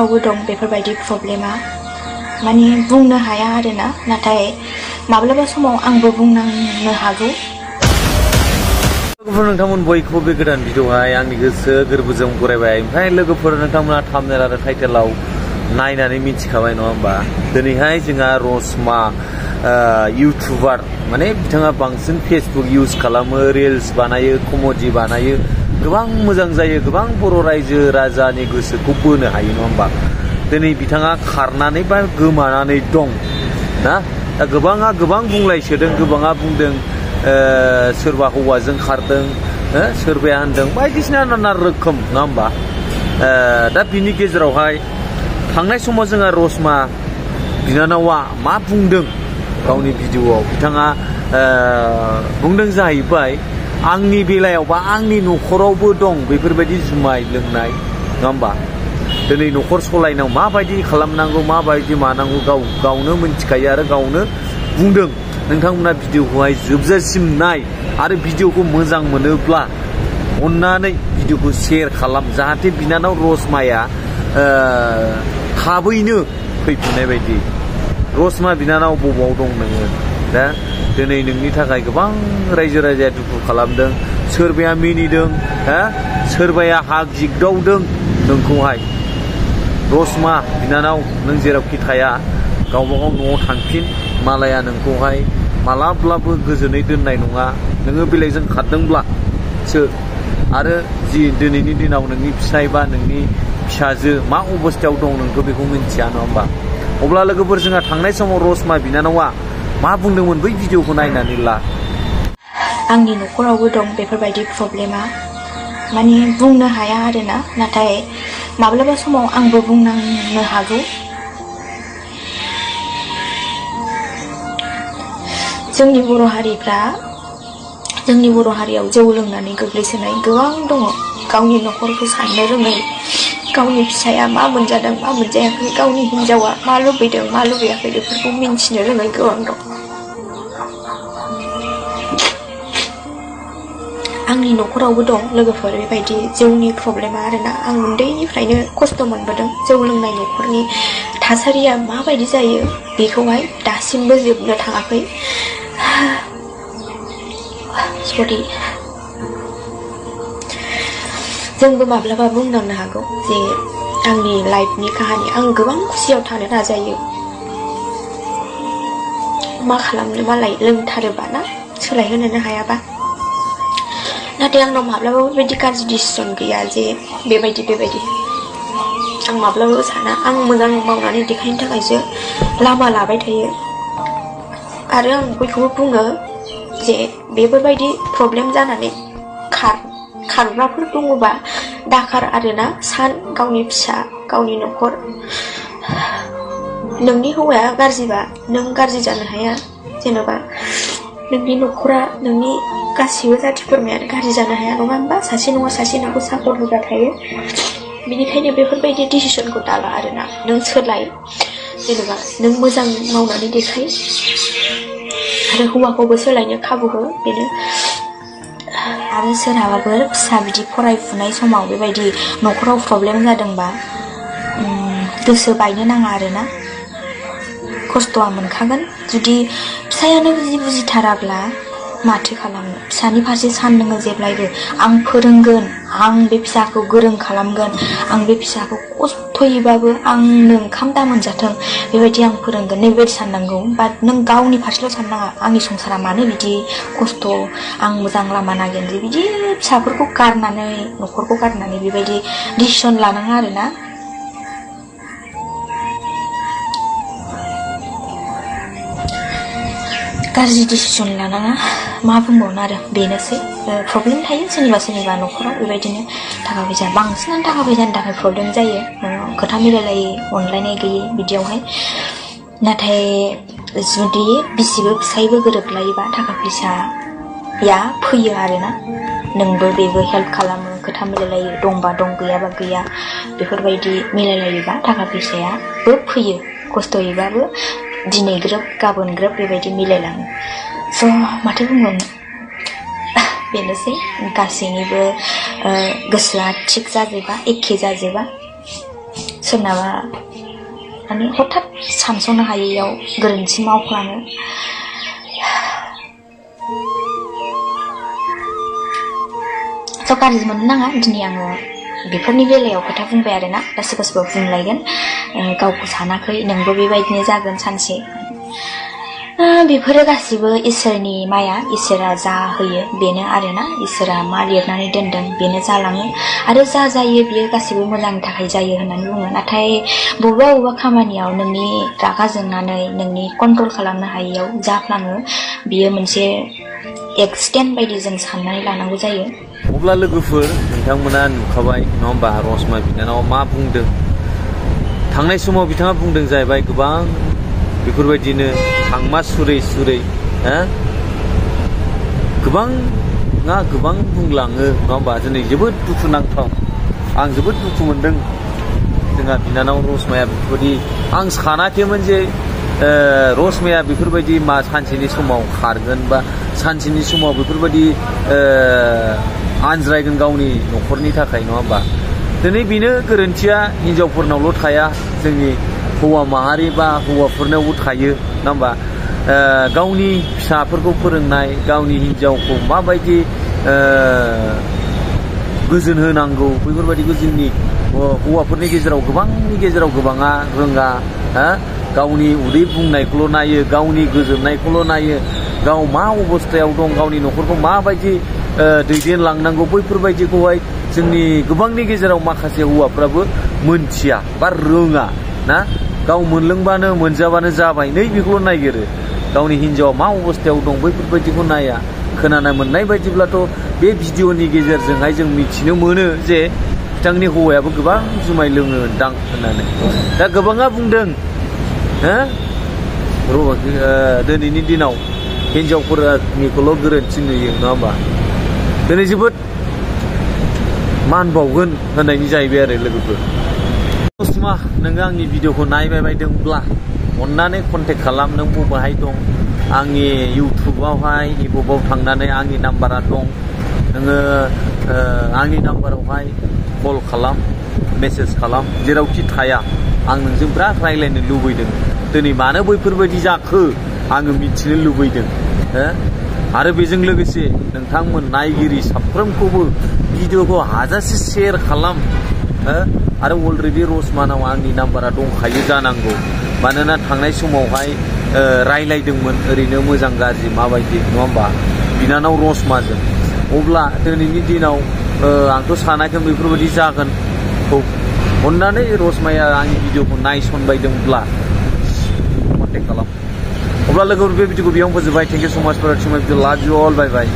न'खरावबो दं बेफोरबायदि प्रब्लेमा माने बुंनो हाया आरोना नाथाय माब्लाबा समाव आंबो बुंनांनो हागौ लोगोफोर नोंथांमोन बयखौबो बे गोदान भिडिअआवहाय आंनि गोसो गोरबोजों बरायबाय ओमफ्राय लोगोफोर नोंथांमोना थाम्बनेल आरो टाइटेलाव नायनानै मिथिखाबाय नङा होमबा दिनैहाय जोंहा रसमा इउटुबार माने बिथाङा बांसिन फेसबुक इउज खालामो रिल्स बानायो कमेडि बानायो गोबां मोजां जायो गोबां बर' रायजो राजानि गोसोखौ बोनो हायो नङा होमबा दिनै बिथाङा खारनानै बा गोमानानै दं ना दा गोबाङा गोबां बुंलायसोदों गोबाङा बुंदों सोरबा हौवाजों खारदों सोरबाया होनदों बायदिसिना नाना रोखोम नङा होमबा दा बिनि गेजेरावहाय थांनाय समाव जोंहा रसमा बिनानावा मा बुंदों गावनि भिडिअआव बिथाङा बुंदों जाहैबाय आंनि बेलायाव बा आंनि न'खरावबो दं बेफोरबायदि जुमाय लोंनाय नङा होमबा दिनै न'खर सलायनायाव माबायदि खालामनांगौ माबायदि मानांगौ गावनो मिन्थिखायो आरो गावनो बुंदों नोंथांमोना भिडिअखौहाय जोबजासिम नाय आरो भिडिअखौ मोजां मोनोब्ला अन्नानै भिडिअखौ शेयार खालाम जाहाथे बिनानाव रसमाया थाबैनो फैफिननाय बायदि रसमा बिनानाव बबाव दं नोङो दा दिनै नोंनि थाखाय गोबां रायजो राजाया दुखु खालामदों सोरबाया मिनिदों सोरबाया हाग जिगदावदों नोंखौहाय रसमा बिनानाव नों जेरावखि थाया गावबागाव न'आव थांफिन मालाया नोंखौहाय मालाब्लाबो गोजोनै दोननाय नङा नोङो बेलेगजों खारदोंब्लासो आरो जि दिनैनि दिनाव नोंनि फिसाय बा नोंनि फिसाजो मा अबस्थायाव दं नोंथ' बेखौ मिन्थिया नङा होमबा अब्ला लोगोफोर जोंहा थांनाय समाव रसमा बिनानावा मा बुंदोंमोन बै भिडिअखौ नायनानै ला आंनि न'खरावबो दं बेफोरबायदि प्रब्लेमा माने बुंनो हाया आरोना नाथाय माब्लाबा समाव आंबो बुंनांनो हागौ जोंनि बर' हारियाव जौ लोंनानै गोग्लैसोनाय गोबां दङ गावनि न'खरखौ साननो रोङै गावनि फिसाया मा मोनजादों मा मोनजायाखै गावनि हिन्जावा मा लुबैदों मा लुबैयाखै बेफोरखौ मिन्थिनो रोङै गोबां दं आंनि न'खरावबो दं लोगोफोर बेबायदि जौनि प्रब्लेमा आरोना आं उन्दैनिफ्रायनो खस्थ' मोनबोदों जौ लोंनाय न'खरनि थासारिया माबायदि जायो बेखौहाय दासिमबो जोबनो थाङाखै सरि जोंबो माब्लाबा बुंनांनो हागौ जे आंनि लाइफनि काहानि आं गोबां खुसियाव थानो नाजायो मा खालामनो मालाय लोंथारोबा ना सोलायहोनोनो हायाबा नाथाय आंनाव माब्लाबाबो बेबायदि गाज्रि डिसिसन गैया जे बेबायदि आं माब्लाबाबो साना आं मोजां मावनानै देखायनो थाखायसो लामा लाबाय थायो आरो आं बयखौबो बुङो जे बेफोरबायदि प्रब्लेम जानानै खारग्राफोर दङबा दाखार आरोना सान गावनि फिसा गावनि न'खर नोंनि हौवाया गाज्रिबा नों गाज्रि जानो हाया जेन'बा नोंनि न'खरा नोंनि गासिबो जाथि खुरमायानो गाज्रि जानो हाया नङा होमबा सासे नङा सासे नोंखौ सापर्ट होग्रा थायो बेनिखायनो बेफोरबायदि डिसिसनखौ दाला आरोना नों सोलाय जेनेबा नों मोजां मावनानै देखाय आरो हौवाखौबो सोलायनो खाबु हो बेनो आरो सोरहाबाफोर फिसा बिदि फरायफुनाय समाव बेबायदि न'खराव प्रब्लेम जादोंबा गोसो बायनो नाङा आरोना खस्थ'आ मोनखागोन जुदि फिसायानो बुजिथाराब्ला माथो खालामनो फिसानि फारसे सान नोङो जेब्लायबो आं फोरोंगोन आं बे फिसाखौ गोरों खालामगोन आं बे फिसाखौ खस्थ'यैबाबो आंनो ओंखाम दा मोनजाथों बेबायदि आं फोरोंगोन नैबेबायदि साननांगौ बाट नों गावनि फारसेल' साननाङा आंनि संसारा मानो बिदि खस्थ' आं मोजां लामा नागिरनोसै बिदि फिसाफोरखौ गारनानै न'खरखौ गारनानै बेबायदि डिसिसन लानाङा आरोना गाज्रि डिसिसन लानाङा मा बुंबावनो आरो बेनोसै प्रब्लेम थायो सोरनिबा न'खराव बेबायदिनो थाखा फैसा बांसिनानो थाखा फैसानि थाखाय प्रब्लेम जायो खोथा मिलायलायै अनलायनाय गैयै बिदियावहाय नाथाय जुदि बिसिबो फिसायबो गोरोबलायोबा थाखा फैसाया फैयो आरोना नोंबो बेबो हेल्प खालामो खोथा मिलायलायो दंबा दं गैयाबा गैया बेफोरबायदि मिलायलायोबा थाखा फैसायाबो फैयो खस्थ'यैबाबो दिनै ग्रोब गाबोन ग्रोब बेबायदि मिलायलाङो स' माथो बुंबावनो बेनोसै गासैनिबो गोसोआ थिग जाजोबा एखे जाजोबा सोरनाबा माने हठाৎ सानस'नो हायैयाव गोरोन्थि मावफ्लाङो। स' गाज्रि मोननो नाङा। दिनै आङो बेफोरनि बेलायाव खोथा बुंबाय आरोना, दा सोरबा सोरबा बुंलायगोन गावखौ सानाखै नोंबो बेबायदिनो जागोन सानसे। बेफोरो गासिबो इसोरनि माया, इसोरा जा होयो बेनो आरोना, इसोरा मा लिरनानै दोनदों बेनो जालाङो आरो जा जायो बियो गासिबो मोजांनि थाखाय जायो होननानै बुङो। नाथाय बबेबा खामानियाव नोंनि रागा जोंनानै नोंनि कन्ट्रल खालामनो हायैयाव जाफ्लाङो, बियो मोनसे एक्सिडेन्ट बायदि जों साननानै लानांगौ जायो। अब्ला लोगोफोर नोंथांमोना नुखाबाय नङा होमबा रसमा बिनानावा मा बुंदों। थांनाय समाव बिथाङा बुंदों जाहैबाय गोबां बेफोरबायदिनो थांमा सुरै गोबां बुंलाङो नङा होमबा। दिनै जोबोद दुखुनांथाव, आं जोबोद दुखु मोनदों। जोंहा बिनानाव रसमाया बेफोरबायदि, आं सानाखैमोन जे रसमाया बेफोरबायदि सानसेनि समाव खारगोन बा सानसेनि समाव बेफोरबायदि आनज्रायगोन गावनि न'खरनि थाखाय नङा होमबा। दिनै बेनो गोरोन्थिया हिनजावफोरनावल' थाया, जोंनि हौवा माहारि बा हौवाफोरनावबो थायो नङा होमबा। गावनि फिसाफोरखौ फोरोंनाय, गावनि हिनजावखौ माबायदि गोजोन होनांगौ बेफोरबायदिखौ जोंनि हौवाफोरनि गेजेराव गोबाङा रोङा। गावनि उदै बुंनायखौल' नायो, गावनि गोजोननायखौल' नायो, गाव मा अबस्थायाव दं, गावनि न'खरखौ माबायदि दैदेनलांनांगौ बैफोरबायदिखौहाय जोंनि गोबांनि गेजेराव माखासे हौवाफ्राबो मोनथिया बा रोङा ना। गाव मोनलोंबानो मोनजाबानो जाबाय नै बेखौल' नायगिरो, गावनि हिनजावा मा अबस्थायाव दं बैफोरबायदिखौ नाया। खोनानो मोननाय बायदिब्लाथ' बे भिडिअ'नि गेजेरजोंहाय जों मिथिनो मोनो जे बिथांनि हौवायाबो गोबां जुमाय लोङो दां होननानै। दा गोबाङा बुंदों दिनैनि दिनाव हिनजावफोरनिखौल' गोरोन्थि नुयो नङा होमबा। दिनै जोबोद मान बावगोन होननायनि जाहैबाय आरो लोगोफोर। रसमा नोङो आंनि भिडिअखौ नायबाय बायदोंब्ला अन्नानै कन्टेक्ट खालाम, नों बबेहाय दं। आंनि इउटुबावहाय इबुबाव थांनानै आंनि नाम्बारा दं, नोङो आंनि नाम्बारावहाय कल खालाम, मेसेज खालाम, जेरावखि थाया आं नोंजों बिराद रायज्लायनो लुबैदों। दिनै मानो बैफोरबायदि जाखो आङो मिथिनो लुबैदों। आरो बेजों लोगोसे नोंथांमोन नायगिरि साफ्रोमखौबो भिडिअखौ हाजासे शेयार खालाम। आरो अलरेडि रसमानाव आंनि नाम्बारा दंखायो जानांगौ, मानोना थांनाय समावहाय रायज्लायदोंमोन ओरैनो मोजां गाज्रि माबायदि नङा होमबा बिनानाव रसमाजों। अब्ला दिनैनि दिनाव आंथ' सानाखैमोन बेफोरबायदि जागोनखौ। अन्नानै रसमाया आंनि भिडिअखौ नायसनबायदोंब्ला कन्टेक्ट खालाम। अब्ला लोगोफोर बे भिडिअखौ बेयावनो फोजोबबाय। थेंक इउ सो माच फर वाचिं माय भिडिअ। लाभ यू ऑल, बाय बाय।